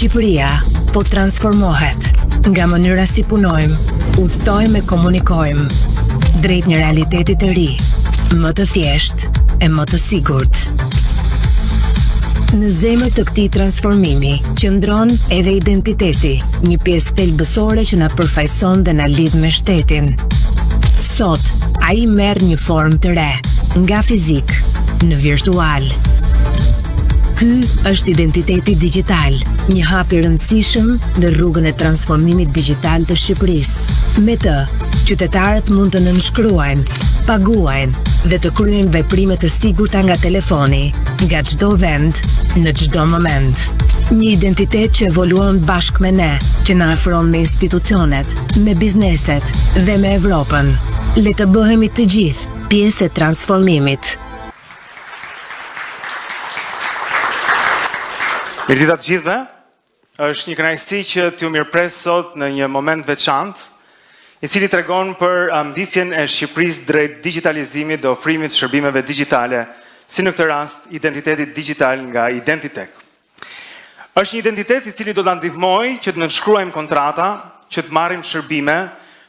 Shqipëria po transformohet nga mënyra si punojmë, udhtojmë e komunikojmë drejt një realiteti të ri, më të thjeshtë e më të sigurt. Në zemër të këtij transformimi qëndron edhe identiteti, një pjesë thelbësore që na përfaqëson dhe na lidh me shtetin. Sot, ai merr një formë të re, nga fizik në virtual. Ky është identiteti digital, një hap i rëndësishëm në rrugën e transformimit digital të Shqipërisë. Me të, qytetarët mund të nënshkruajnë, paguajnë dhe të kryejnë veprime të sigurta nga telefoni, nga çdo vend, në çdo moment. Një identitet që evoluon bashkë me ne, që na afron me institucionet, me bizneset dhe me Evropën. Le të bëhemi të gjithë pjesë e transformimit. Mirëditë të gjithëve, është një kënaqësi që t'ju mirëpres sot në një moment veçantë, i cili tregon për ambicien e Shqipërisë drejt digitalizimit dhe ofrimit të shërbimeve digjitale, si në këtë rast identiteti digital nga Identitek. Është një identitet i cili do ta ndihmojë që të nënshkruajmë kontrata, që të marrim shërbime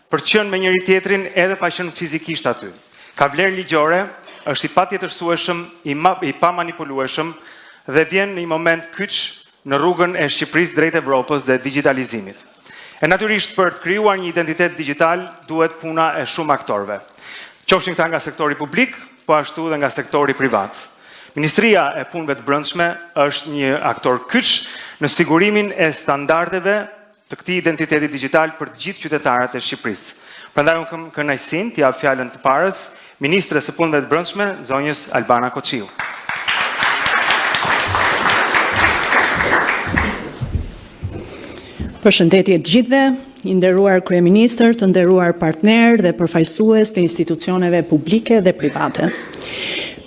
për të qenë me njëri tjetrin edhe pa qenë fizikisht aty. Ka vlerë ligjore, është i patjetërsueshëm, i pamanipulueshëm dhe vjen në një moment kyç në rrugën e Shqipërisë drejt Evropës dhe digitalizimit. E natyrisht për të krijuar një identitet digital duhet puna e shumë aktorëve. Qofshin këta nga sektori publik, po ashtu dhe nga sektori privat. Ministria e Punëve të Brendshme është një aktor kyç në sigurimin e standardeve të këtij identiteti digital për të gjithë qytetarët e Shqipërisë. Prandaj unë kam kënaqësinë t'i jap fjalën të parës Ministres së Punëve të Brendshme, zonjës Albana Koçiu. Përshëndetje të gjithëve, i nderuar kryeministër, të nderuar partner dhe përfaqësues të institucioneve publike dhe private.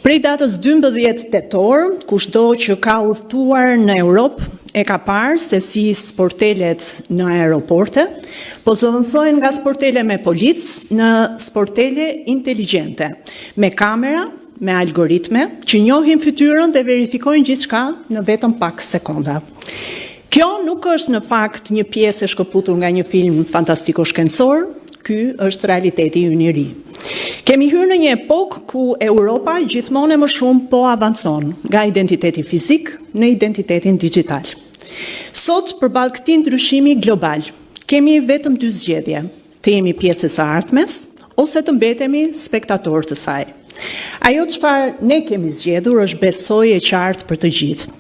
Prej datës 12 tetor, kushdo që ka udhëtuar në Europë e ka parë se si sportelet në aeroporte, po zëvendësohen nga sportele me policë në sportele inteligjente, me kamera, me algoritme, që njohin fytyrën dhe verifikojnë gjithçka në vetëm pak sekonda. Kjo nuk është në fakt një pjesë e shkëputur nga një film fantastiko-shkencor, ky është realiteti ynë i ri. Kemi hyrë në një epokë ku Europa gjithmonë e më shumë po avancon nga identiteti fizik në identitetin digital. Sot, përballë këtij ndryshimi global, kemi vetëm dy zgjedhje: të jemi pjesë e së ardhmes ose të mbetemi spektator të saj. Ajo çfarë ne kemi zgjedhur është besojë e qartë për të gjithë.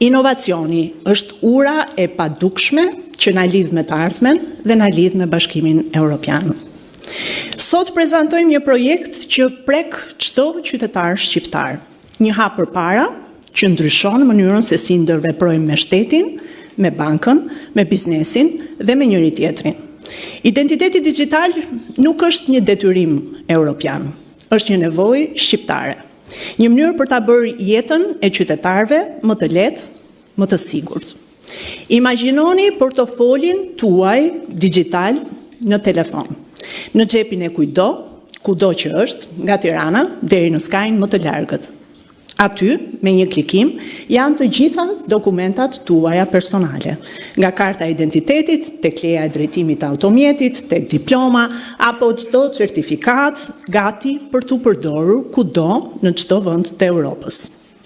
Inovacioni është ura e padukshme që na lidh me të ardhmen dhe na lidh me Bashkimin Evropian. Sot prezantojmë një projekt që prek çdo qytetar shqiptar. Një hap përpara që ndryshon mënyrën se si ndërveprojmë me shtetin, me bankën, me biznesin dhe me njëri tjetrin. Identiteti digital nuk është një detyrim evropian, është një nevojë shqiptare. Një mënyrë për ta bërë jetën e qytetarëve më të lehtë, më të sigurt. Imagjinoni portofolin tuaj digital në telefon, në xhepin e kudo që është, nga Tirana deri në skajin më të largët. Aty, me një klikim, janë të gjitha dokumentat tuaja personale, nga karta e identitetit, tek leja e drejtimit të automjetit, tek diploma, apo çdo certifikat, gati për t'u përdorur kudo në çdo vend të Europës.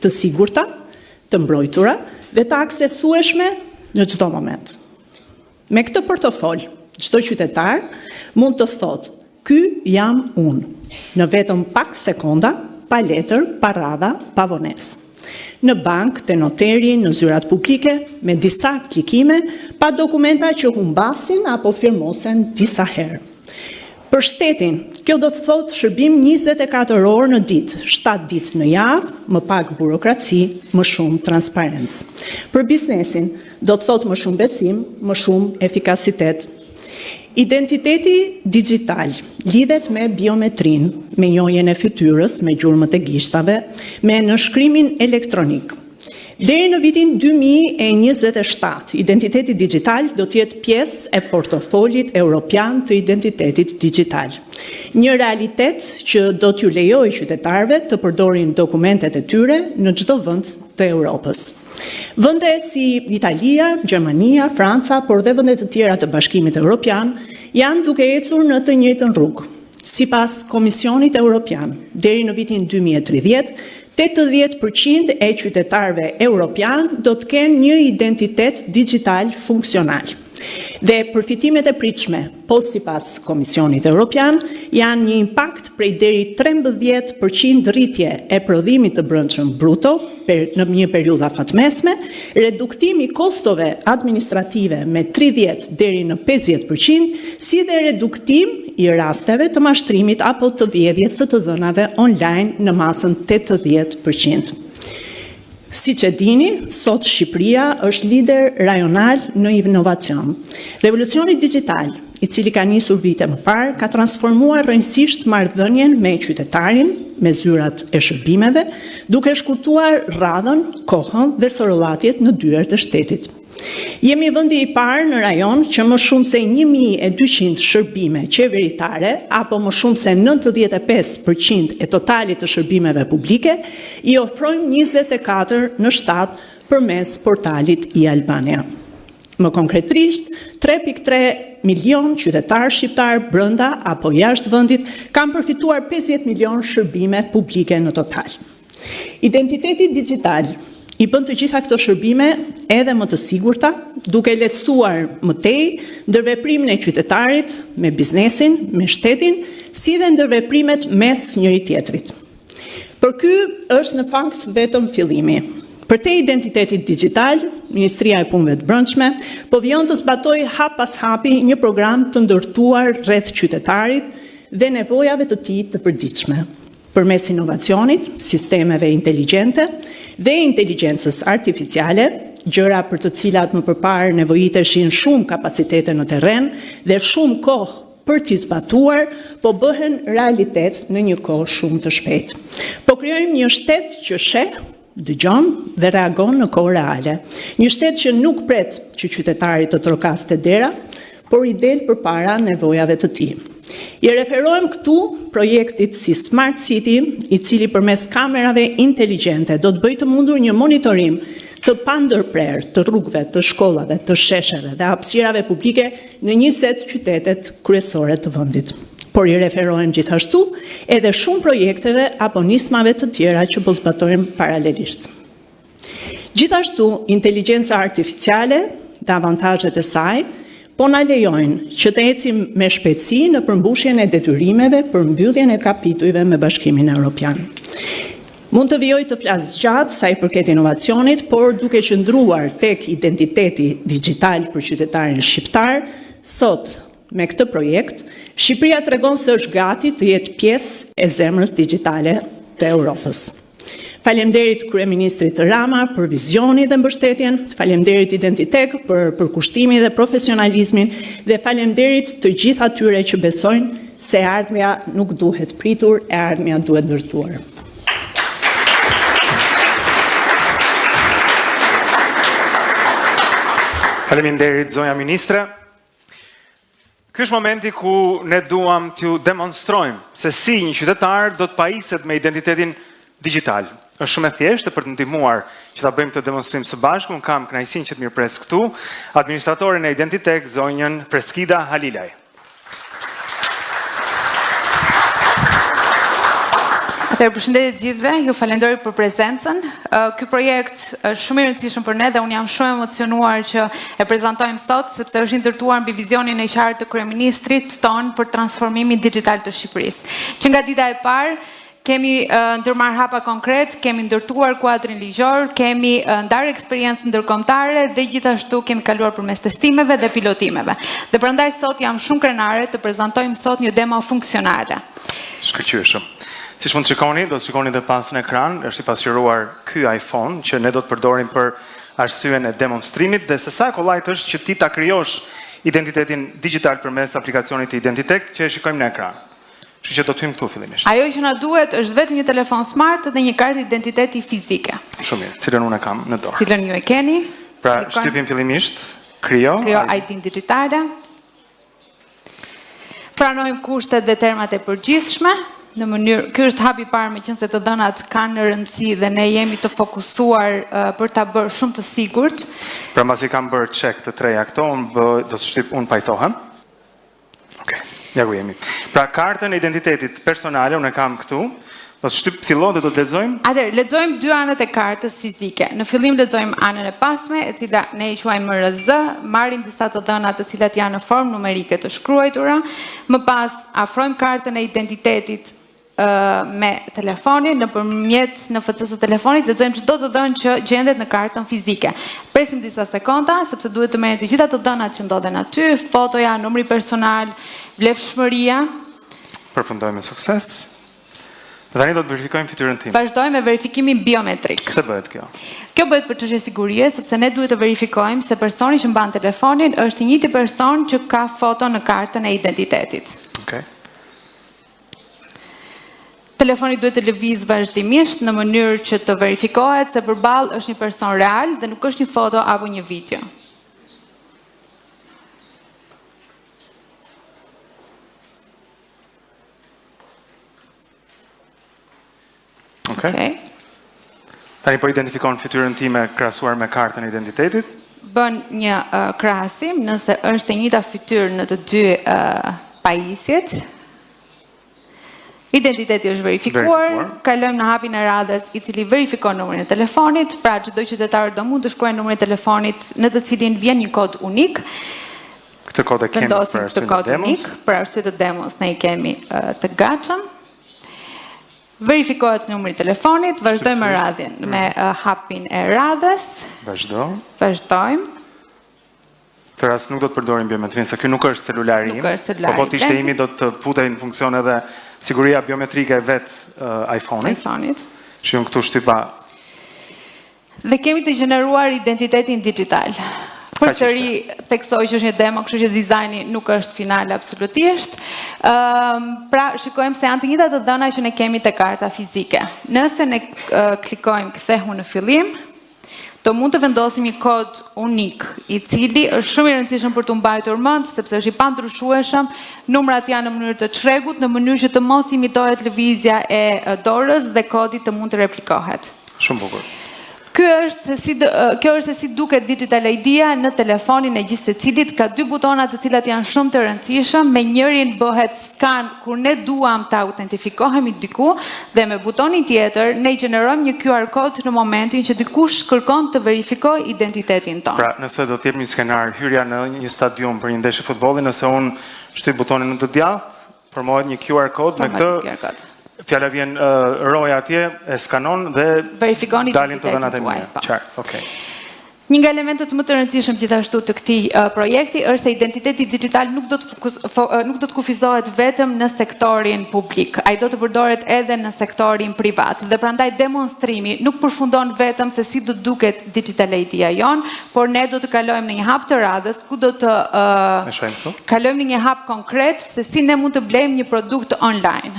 Të sigurta, të mbrojtura dhe të aksesueshme në çdo moment. Me këtë portofol, çdo qytetar mund të thotë: "Ky jam unë", në vetëm pak sekonda, pa letër, pa radha, pa vonesë. Në bank, te noteri, në zyrat publike, me disa klikime, pa dokumenta që humbasin apo firmosen disa herë. Për shtetin, kjo do të thotë shërbim 24 orë në ditë, 7 ditë në javë, më pak burokraci, më shumë transparencë. Për biznesin, do të thotë më shumë besim, më shumë efikasitet. Identiteti digital lidhet me biometrin, me njohjen e fytyrës, me gjurmët e gishtave, me nënshkrimin elektronik. Deri në vitin 2027, identiteti digital do të jetë pjesë e portofolit europian të identitetit digital. Një realitet që do t'ju lejojë qytetarëve të përdorin dokumentet e tyre në çdo vend të Europës. Vende si Italia, Gjermania, Franca, por dhe vende të tjera të Bashkimit Evropian janë duke ecur në të njëjtën rrugë. Sipas Komisionit Evropian, deri në vitin 2030, 80% e qytetarëve europian do të kenë një identitet digital funksional. Dhe përfitimet e pritshme, po sipas Komisionit Evropian, janë një impakt prej deri 13% rritje e prodhimit të brendshëm bruto në një periudhë afatmesme, reduktim i kostove administrative me 30 deri në 50%, si dhe reduktim i rasteve të mashtrimit apo të vjedhjes së të dhënave online në masën 80%. Siç e dini, sot Shqipëria është lider rajonal në inovacion. Revolucioni digital, i cili ka nisur vite më parë, ka transformuar rrënjësisht marrëdhënien me qytetarin, me zyrat e shërbimeve, duke shkurtuar radhën, kohën dhe sorollatjet në dyert e shtetit. Jemi vendi i parë në rajon që më shumë se 1200 shërbime qeveritare, apo më shumë se 95% e totalit të shërbimeve publike, i ofrojmë 24 në shtat përmes portalit e-Albania. Më konkretisht, 3.3 milion qytetarë shqiptar brenda apo jashtë vendit kanë përfituar 50 milion shërbime publike në total. Identiteti digital i bën të gjitha këto shërbime edhe më të sigurta, duke lehtësuar më tej ndërveprimin e qytetarit me biznesin, me shtetin, si dhe ndërveprimet mes njëri tjetrit. Por ky është në fakt vetëm fillimi. Për te identitetit digital, Ministria e Punëve të Brendshme po vjen të zbatojë hap pas hapi një program të ndërtuar rreth qytetarit dhe nevojave të tij të përditshme. Përmes inovacionit, sistemeve inteligjente dhe inteligjencës artificiale, gjëra për të cilat më përpara nevojiteshin shumë kapacitete në terren dhe shumë kohë për t'i zbatuar, po bëhen realitet në një kohë shumë të shpejtë. Po krijojmë një shtet që sheh, dëgjon dhe reagon në kohë reale. Një shtet që nuk pret që qytetarit të trokaste dera, por i del përpara nevojave të tij. I referohem këtu projektit si Smart City, i cili përmes kamerave inteligjente do të bëjë të mundur një monitorim të pandërprer të rrugëve, të shkollave, të shesheve dhe hapësirave publike në 20 qytetet kryesore të vendit. Por i referohem gjithashtu edhe shumë projekteve apo nismave të tjera që po zbatojmë paralelisht. Gjithashtu, inteligjenca artificiale dhe avantazhet e saj po na lejojnë që të ecim me shpejtësi në përmbushjen e detyrimeve për mbylljen e kapitujve me Bashkimin Evropian. Mund të vijoj të flas gjatë sa i përket inovacionit, por duke qëndruar tek identiteti digital për qytetarin shqiptar, sot me këtë projekt, Shqipëria tregon se është gati të jetë pjesë e zemrës digjitale të Europës. Faleminderit Kryeministrit Rama për vizionin dhe mbështetjen, faleminderit Identitek për përkushtimin dhe profesionalizmin dhe faleminderit të gjithë atyre që besojnë se ardhmja nuk duhet pritur, e ardhmja duhet ndërtuar. Faleminderit zonja ministre. Ky është momenti ku ne duam t'ju demonstrojmë se si një qytetar do të pajiset me identitetin digital. Është shumë e thjeshtë për të ndihmuar që ta bëjmë këtë demonstrim së bashku. Unë kam kënaqësinë që të mirëpres këtu administratorin e Identitek, zonjën Freskida Halilaj. Përshëndetje të gjithëve, ju falenderoj për prezencën. Ky projekt është shumë i rëndësishëm për ne dhe unë jam shumë emocionuar që e prezantojmë sot, sepse është ndërtuar mbi vizionin e qartë të kryeministrit ton për transformimin digital të Shqipërisë. Që nga dita e parë kemi ndërmarrë hapa konkret, kemi ndërtuar kuadrin ligjor, kemi ndarë eksperiencë ndërkombëtare dhe gjithashtu kemi kaluar përmes testimeve dhe pilotimeve. Dhe prandaj sot jam shumë krenare të prezantojmë sot një demo funksionale. Shkëlqyeshëm. Siç mund të shikoni, do të shikoni edhe pas në ekran, është i pasqyruar ky iPhone që ne do të përdorim për arsyeën e demonstrimit dhe se sa e kollajt është që ti ta krijosh identitetin digital përmes aplikacionit të Identitek që e shikojmë në ekran. Kështu që do të hyjmë këtu fillimisht. Ajo që na duhet është vetëm një telefon smart dhe një kartë identiteti fizike. Shumë mirë, cilën unë e kam në dorë. Cilën ju e keni. Pra, shtypim fillimisht, Kryo ID digitale. Pranojmë kushtet dhe termat e përgjithshme. Në mënyrë, ky është hapi i parë, meqense të dhënat kanë rëndësi dhe ne jemi të fokusuar për ta bërë shumë të sigurt. Pra mbasi kam bërë check të treja këto, do të shtyp unë pajtohem. Okej, ja ku jemi. Pra kartën e identitetit personale unë e kam këtu. Do të shtyp fillon dhe do të lexojmë. Atëherë, lexojmë dy anët e kartës fizike. Në fillim lexojmë anën e pasme, e cila ne i quajmë RZ, marrim disa të dhëna të cilat janë në formë numerike të shkruajtura, më pas afrojmë kartën e identitetit me telefonin, nëpërmjet NFC-s së telefonit lexojmë çdo të dhënë që gjendet në kartën fizike. Presim disa sekonda, sepse duhet të merren të gjitha të dhënat që ndodhen aty, fotoja, numri personal, vlefshmëria. Përfundojmë me sukses. Dhe tani do të verifikojmë fytyrën tim. Vazhdojmë me verifikimin biometrik. Pse bëhet kjo? Kjo bëhet për çështje sigurie, sepse ne duhet të verifikojmë se personi që mban telefonin është i njëjti person që ka foto në kartën e identitetit. Okej. Telefoni duhet të lëviz vazhdimisht në mënyrë që të verifikohet se përballë është një person real dhe nuk është një foto apo një video. Okej. Tani po identifikon fytyrën time krahasuar me kartën e identitetit. Bën një krahasim nëse është e njëjta fytyrë në të dy pajisjet. Identiteti është verifikuar, kalojmë në hapin e radhës i cili verifikon numrin e telefonit, pra çdo qytetar do mund të shkruajë numrin e telefonit në të cilin vjen një kod unik. Këtë kod e kemi për arsye të demos. Për arsye të demos ne i kemi të gatshëm. Verifikohet numri i telefonit, vazhdojmë radhjen me hapin e radhës. Vazhdojmë. Të rast nuk do të përdorim biometrinë, se ky nuk është celulari im. Po të ishte imi do të futej në funksion edhe siguria biometrike e vet iPhone-it. Që unë këtu shtypa. Dhe kemi të gjeneruar identitetin digital. Përsëri theksoj që është një demo, kështu që dizajni nuk është final absolutisht. Pra shikojmë se janë të njëjta të dhëna që ne kemi te karta fizike. Nëse ne klikojmë kthehu në fillim, do mund të vendosim një kod unik, i cili është shumë i rëndësishëm për të mbajtur mend, sepse është i pandryshueshëm, numrat janë në mënyrë të çrregut, në mënyrë që të mos imitohet lëvizja e dorës dhe kodi të mund të replikohet. Shumë bukur. Kjo është se si duket Digital ID-a në telefonin e gjithë secilit, ka dy butona të cilat janë shumë të rëndësishëm, me njërin bëhet skan kur ne duam të autentifikohemi diku dhe me butonin tjetër ne gjenerojmë një QR kod në momentin që dikush kërkon të verifikojë identitetin tonë. Pra, nëse do të jep një skenar hyrja në një stadium për një ndeshje futbolli, nëse unë shtyp butonin në të djathtë, formohet një QR kod me këtë. Fjala vjen roja atje, e skanon dhe dalin të dhënat e mia. Qartë, okay. Një nga elementet më të rëndësishëm gjithashtu të këtij projekti është se identiteti digital nuk do të kufizohet vetëm në sektorin publik, ai do të përdoret edhe në sektorin privat. Dhe prandaj demonstrimi nuk përfundon vetëm se si do duket Digital ID-a jon, por ne do të kalojmë në një hap të radhës ku do të kalojmë në një hap konkret se si ne mund të blejmë një produkt online.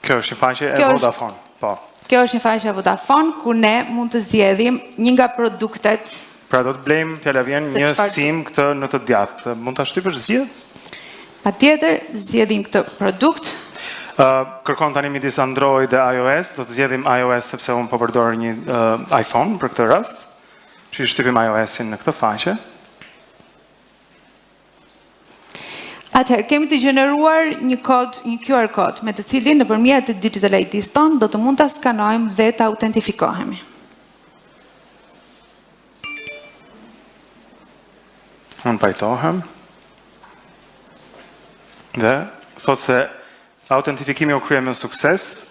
Kjo është një faqe e Vodafone, po. Kjo është një faqe e Vodafone, ku ne mund të zgjedhim një nga produktet. Pra do të blejmë, fjala vjen, një SIM këtë në të djathtë. Mund ta shtypësh zgjedh? Patjetër, zgjedhim këtë produkt. Kërkon tani midis Android dhe iOS, do të zgjedhim iOS sepse unë po përdor një iPhone për këtë rast. Që shtypim iOS-in në këtë faqe. Atëherë, kemi të gjeneruar një QR kod, me të cilin nëpërmjet të Digital ID-s tonë do të mund ta skanojmë dhe të autentifikohemi. Unë pajtohem. Dhe thot se autentifikimi u krye me sukses.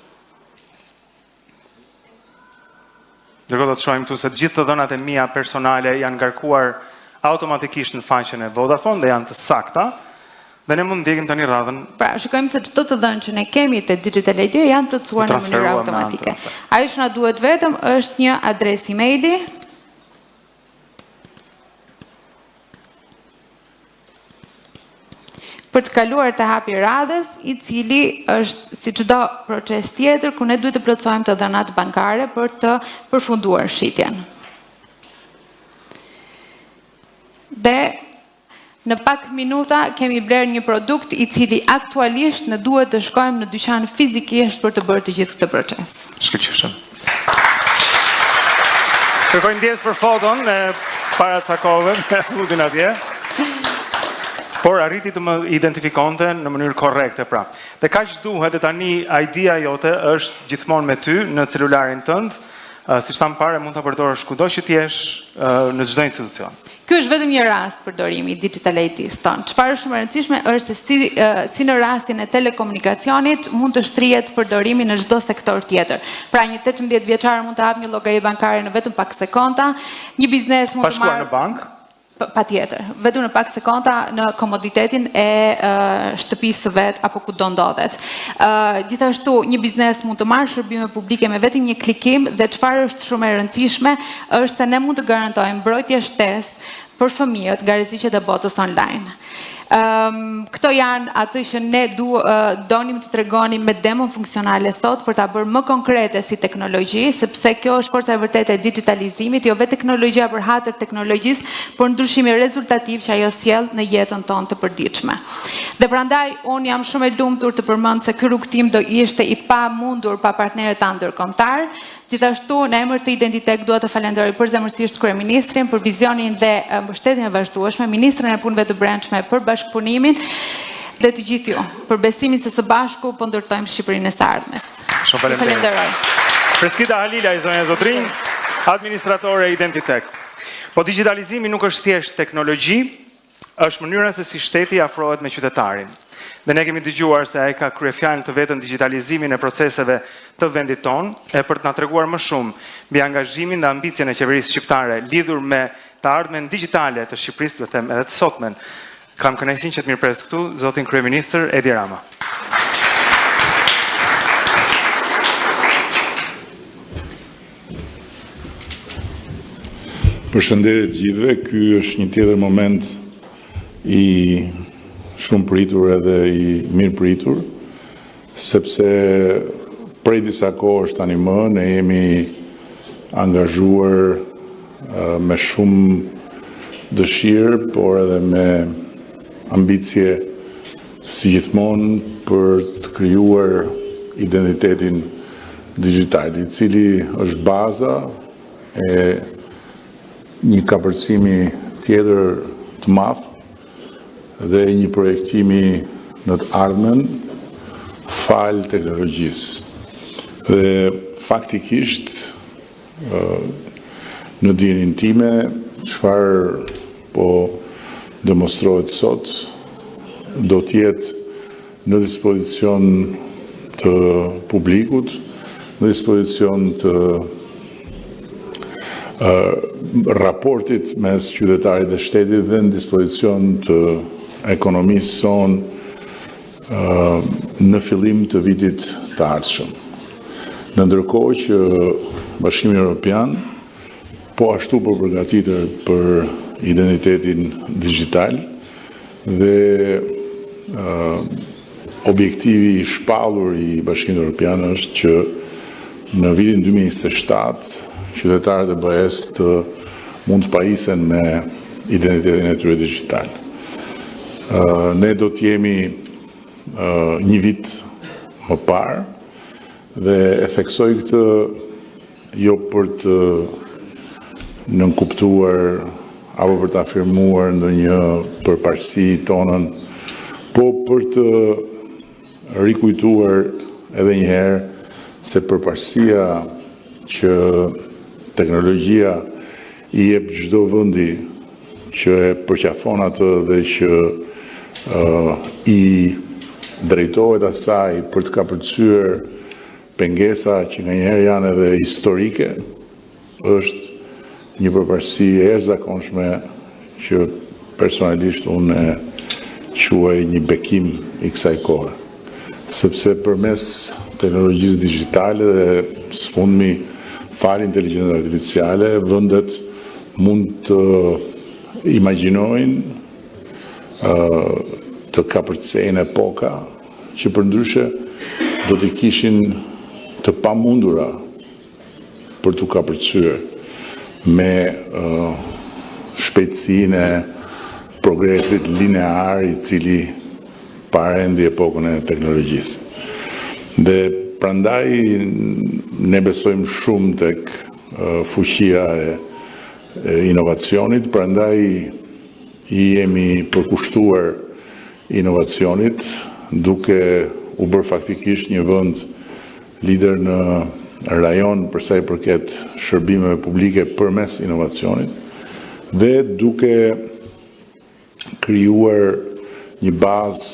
Ndërkohë do të shohim këtu se gjithë të dhënat e mia personale janë ngarkuar automatikisht në faqen e Vodafone dhe janë të sakta. Dhe ne mund ndjekim tani radhën. Pra, shikojmë se çdo të dhënë që ne kemi te Digital ID janë plotësuar në mënyrë automatike. Ajo që na duhet vetëm është një adresë emaili. për të kaluar te hapi i radhës, I cili është si çdo proces tjetër ku ne duhet të plotësojmë të dhënat bankare për të përfunduar shitjen. Dhe në pak minuta kemi bler një produkt I cili aktualisht ne duhet të shkojmë në dyqan fizikisht për të bërë të gjithë këtë proces. Shkëlqyeshëm. Kërkoj ndjes për foton e para ca kohëve me Ludin atje. Por arriti të më identifikonte në mënyrë korrekte pra. Dhe kaq duhet, dhe tani idea jote është gjithmonë me ty në celularin tënd, siç tham parë mund ta përdorësh kudo që të jesh në çdo institucion. Ky është vetëm një rast përdorimi I Digital ID-s ton. Çfarë është shumë e rëndësishme është se si në rastin e telekomunikacionit mund të shtrihet përdorimi në çdo sektor tjetër. Pra një 18 vjeçar mund të hap një llogari bankare në vetëm pak sekonda, një biznes mund të marrë në bankë. Patjetër, vetëm në pak sekonda në komoditetin e shtëpisë së vet apo ku do ndodhet. Gjithashtu një biznes mund të marrë shërbime publike me vetëm një klikim dhe çfarë është shumë e rëndësishme është se ne mund të garantojmë mbrojtje shtesë për fëmijët nga rreziqet e botës online. Këto janë ato që ne donim të tregonim me demo funksionale sot për ta bërë më konkrete si teknologji, sepse kjo është forca e vërtetë e digitalizimit, jo vetë teknologjia për hatër teknologjisë, por ndryshimi rezultativ që ajo sjell në jetën tonë të përditshme. Dhe prandaj unë jam shumë e lumtur të përmend se ky rrugtim do ishte I pamundur pa partnerët tanë ndërkombëtar. Gjithashtu, në emër të Identitek dua të falenderoj përzemërsisht kryeministrin për vizionin dhe mbështetjen e vazhdueshme, ministrin e punëve të brendshme për bashkëpunimin dhe të gjithë ju për besimin se së bashku po ndërtojmë Shqipërinë e së ardhmes. Shumë falenderoj. Preskita Halila, zonja Zotrin, administratore e Identitek. Po digitalizimi nuk është thjesht teknologji, është mënyra se si shteti afrohet me qytetarin. Dhe ne kemi dëgjuar se ai ka kryefjalën të vetën digitalizimin e proceseve të vendit tonë, e për të na treguar më shumë mbi angazhimin dhe ambicien e qeverisë shqiptare lidhur me të ardhmen digjitale të Shqipërisë, do të them edhe të sotmen. Kam kënaqësinë që të mirëpres këtu zotin kryeministër Edi Rama. Përshëndetje të gjithëve, ky është një tjetër moment I shumë pritur edhe I mirë pritur, sepse prej disa kohësh tani më ne jemi angazhuar me shumë dëshirë, por edhe me ambicie si gjithmonë për të krijuar identitetin digjital, I cili është baza e një kapërcimi tjetër të madh dhe një projektimi në të ardhmen fal teknologjisë. Dhe faktikisht në dijenin time çfarë po demonstrohet sot do të jetë në dispozicion të publikut, në dispozicion të raportit mes qytetarit dhe shtetit dhe në dispozicion të ekonomisë sonë në fillim të vitit të ardhshëm. Në ndërkohë që Bashkimi Evropian po ashtu po përgatitet për identitetin digjital dhe objektivi I shpallur I Bashkimit Evropian është që në vitin 2027 qytetarët e BE-s të mund të pajisen me identitetin e tyre digjital. Ne do të jemi një vit më parë dhe e theksoj këtë jo për të nënkuptuar apo për të afirmuar ndonjë përparësi tonën, po për të rikujtuar edhe një herë se përparësia që teknologjia I jep çdo vendi që e përqafon atë dhe që I drejtohet asaj për të kapërcyer pengesa që nganjëherë janë edhe historike, është një përparësi e jashtëzakonshme që personalisht unë e quaj një bekim I kësaj kohe. Sepse përmes teknologjisë digjitale dhe sfundmi fal inteligjencës artificiale, vendet mund të imagjinojnë të kapërcejnë epoka që përndryshe do t'i kishin të pamundura për t'u kapërcyer me shpejtësinë e progresit linear i cili parendi epokën e teknologjisë. Dhe prandaj ne besojmë shumë tek fuqia e inovacionit, prandaj i jemi përkushtuar inovacionit duke u bërë faktikisht një vend lider në rajon për sa i përket shërbimeve publike përmes inovacionit dhe duke krijuar një bazë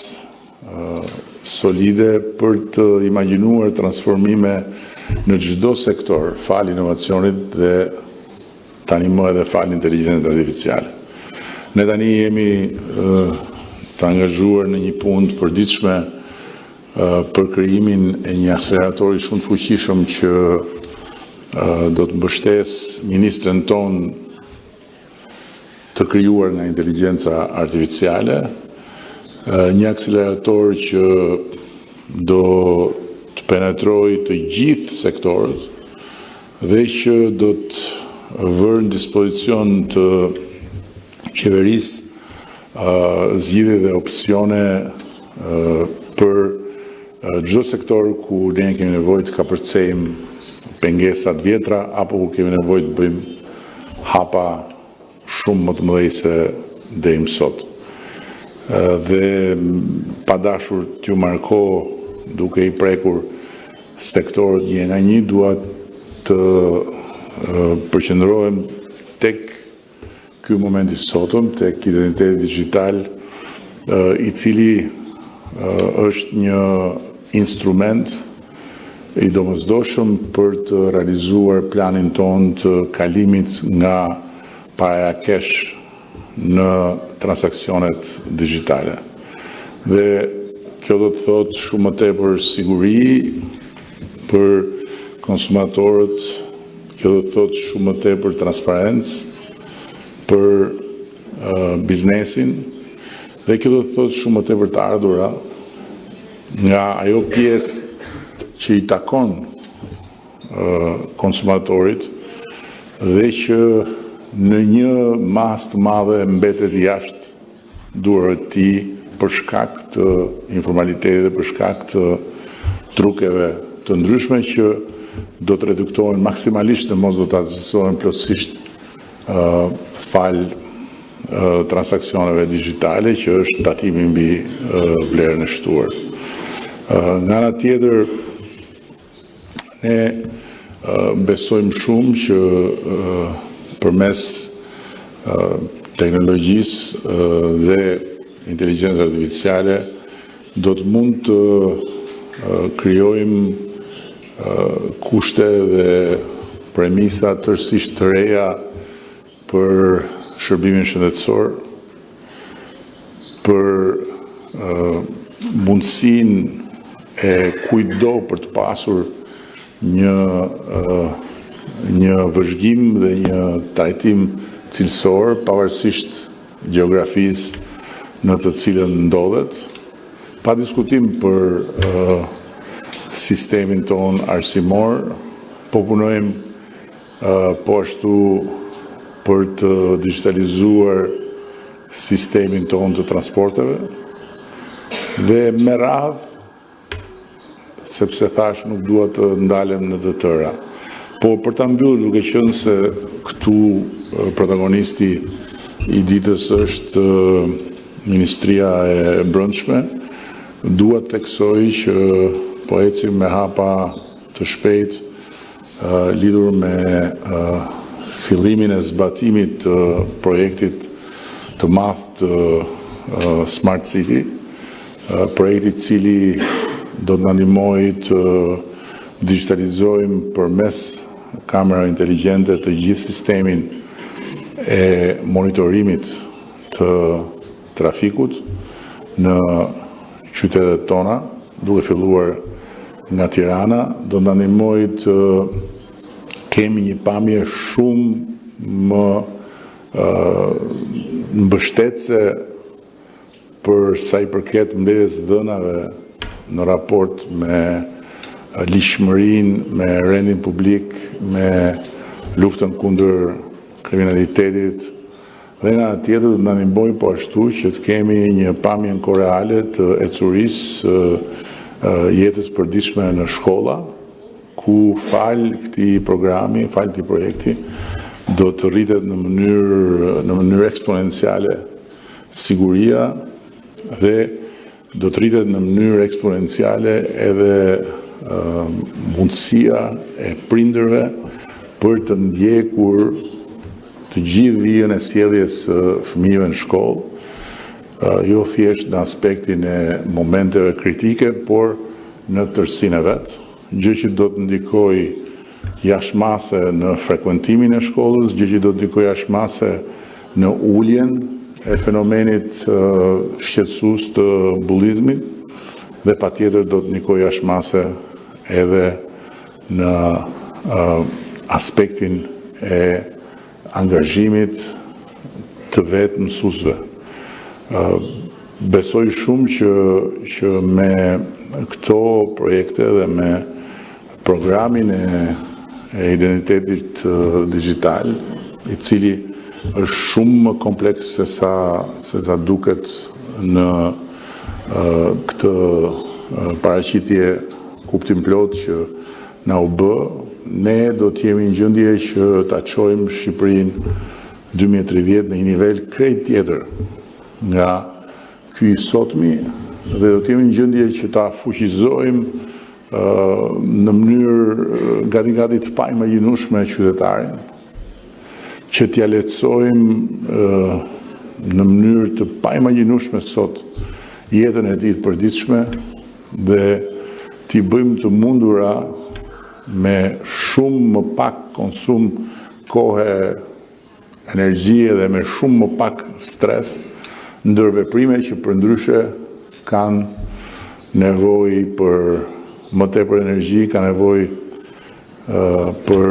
solide për të imagjinuar transformime në çdo sektor fal inovacionit dhe tani më edhe fal inteligjencës artificiale. Ne tani jemi të angazhuar në një punë të përditshme për krijimin e një akseleratori shumë të fuqishëm që do të mbështes ministren ton të krijuar nga inteligjenca artificiale, një akselerator që do të penetrojë të gjithë sektorët dhe që do të vërë në dispozicion të qeverisë zgjidhje dhe opsione për çdo sektor ku ne kemi nevojë të kapërcejmë pengesat vjetra apo ku kemi nevojë të bëjmë hapa shumë më të mëdhej se deri më sot. Dhe pa dashur t'ju marko duke i prekur sektorët një nga një, dua të përqendrohem tek ky moment i sotëm, tek identiteti digjital, i cili është një instrument i domosdoshëm për të realizuar planin ton të kalimit nga paraja kesh në transaksionet digjitale. Dhe kjo do të thotë shumë më tepër siguri për konsumatorët, kjo do të thotë shumë më tepër transparencë për biznesin, dhe kjo do të thotë shumë më tepër të ardhura nga ajo pjesë që i takon konsumatorit dhe që në një masë të madhe mbetet jashtë duarve të tij për shkak të informalitetit dhe për shkak të trukeve të ndryshme që do të reduktohen maksimalisht dhe mos do të azësohen plotësisht fal transaksioneve digjitale që është tatimi mbi vlerën e shtuar. Nga ana tjetër, ne besojmë shumë që përmes teknologjisë dhe inteligjencës artificiale do të mund të krijojmë kushte dhe premisa tërësisht të reja për shërbimin shëndetësor, për mundësinë e kujtdo për të pasur një vëzhgim dhe një trajtim cilësor pavarësisht gjeografisë në të cilën ndodhet, pa diskutim për sistemin ton arsimor, po punojmë po ashtu për të digitalizuar sistemin ton të transporteve dhe me radhë, sepse thash nuk dua të ndalem në të tëra. Po për ta mbyllur, duke qenë se këtu protagonisti i ditës është Ministria e Brendshme, dua të theksoj që po ecim me hapa të shpejt lidhur me fillimin e zbatimit të projektit të madh të Smart City, projekti i cili do të na ndihmojë të digitalizojmë përmes kamera inteligjente të gjithë sistemin e monitorimit të trafikut në qytetet tona, duke filluar nga Tirana, do na ndihmojë të kemi një pamje shumë më mbështetëse për sa I përket mbledhjes dhënave në raport me lishmërinë, me rendin publik, me luftën kundër kriminalitetit, dhe nga tjetër të na ndihmojë po ashtu që të kemi një pamje koreale të ecurisë jetës përditshme në shkolla, ku fal këtij programi, fal këtij projekti, do të rritet në mënyrë eksponenciale siguria dhe do të rritet në mënyrë eksponenciale edhe mundësia e prindërve për të ndjekur të gjithë vijën e sjelljes së fëmijëve në shkollë, jo thjesht në aspektin e momenteve kritike, por në tërësinë e vet, gjë që do të ndikojë jashtëmase në frekuentimin e shkollës, gjë që do të ndikojë jashtëmase në uljen e fenomenit shqetësues të bullizmit dhe patjetër do të ndikojë jashtëmase edhe në aspektin e angazhimit të vetë mësuesve. Besoj shumë që me këto projekte dhe me programin e identitetit digital, I cili është shumë më kompleks se sa duket në këtë paraqitje kuptim plot që na u bë, ne do të jemi në gjendje që ta çojmë Shqipërinë 2030 në një nivel krejt tjetër nga ky sotmi dhe do të jemi në gjendje që ta fuqizojmë në mënyrë gati të paimaginueshme qytetarin, që t'ja lehtësojmë në mënyrë të paimaginueshme sot jetën e tij të përditshme dhe t'i bëjmë të mundura me shumë më pak konsum kohe, energjie dhe me shumë më pak stres, ndër veprime që përndryshe kanë nevojë për më tepër energji, ka nevojë për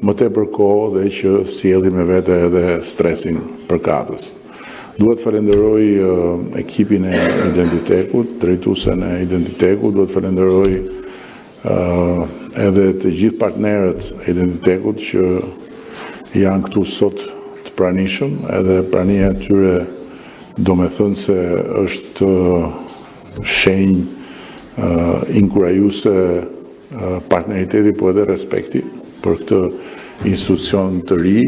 më tepër kohë dhe që sjellin me vete edhe stresin përkatës. Dua të falenderoj ekipin e Identitekut, drejtuesen e Identitekut, dua të falenderoj edhe të gjithë partnerët e Identitekut që janë këtu sot të pranishëm, edhe prania e tyre do me thënë se është shenjë inkurajuese partneriteti po edhe respekti për këtë institucion të ri,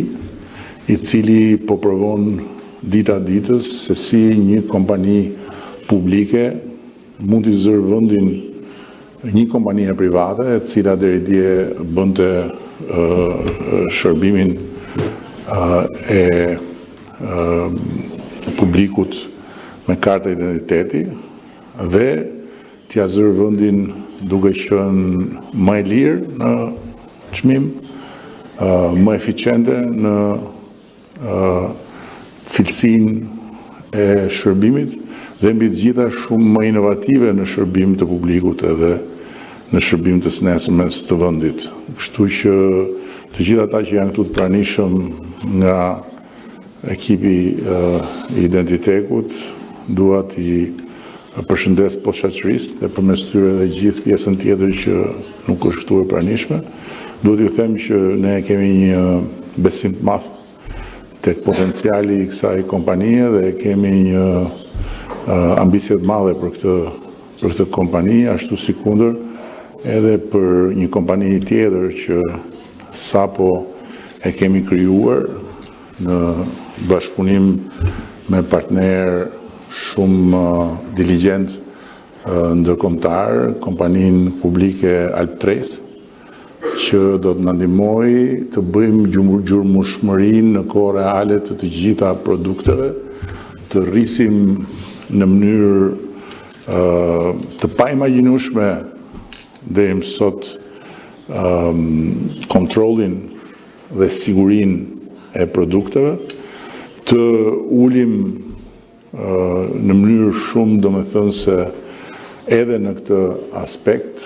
I cili po provon dita ditës se si një kompani publike mund të zërë vendin një kompanie private, e cila deri dje bënte shërbimin e publikut me karta identiteti dhe t'ja zërë vendin duke qenë më e lirë në çmim, më eficiente në cilësinë e shërbimit dhe mbi të gjitha shumë më inovative në shërbim të publikut edhe në shërbim të nesërmes të vendit. Kështu që të gjitha ata që janë këtu të pranishëm nga ekipi I Identitekut, dua t'i përshëndes poshaqërisë dhe përmes tyre dhe gjithë pjesën tjetër që nuk është këtu e pranishme. Duhet t'ju them që ne kemi një besim të madh tek potenciali I kësaj kompanie dhe kemi një ambicie të madhe për këtë kompani, ashtu si kundër edhe për një kompani tjetër që sapo e kemi krijuar në bashkëpunim me partner shumë diligjent ndërkombëtar, kompaninë publike Alp 3, që do të na ndihmojë të bëjmë gjurmëshmërinë në kohë reale të gjitha produkteve, të rrisim në mënyrë të paimagjinueshme deri më sot kontrollin dhe sigurinë e produkteve, të ulim në mënyrë shumë domethënëse edhe në këtë aspekt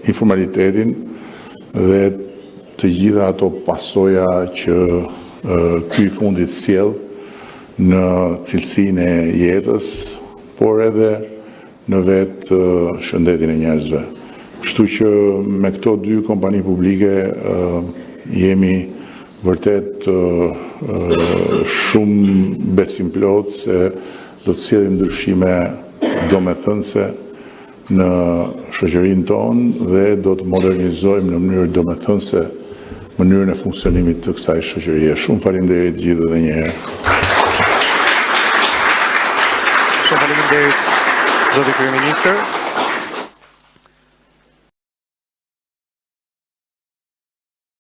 informalitetin dhe të gjitha ato pasoja që ky fundit sjell në cilësinë e jetës, por edhe në vetë shëndetin e njerëzve. Kështu që me këto dy kompani publike jemi vërtet shumë besimplot se do të sjellim ndryshime domethënëse në shoqërinë tonë dhe do të modernizojmë në mënyrë domethënëse mënyrën e funksionimit të kësaj shoqërie. Shumë faleminderit gjithë edhe një herë. Shumë faleminderit, zoti kryeministër.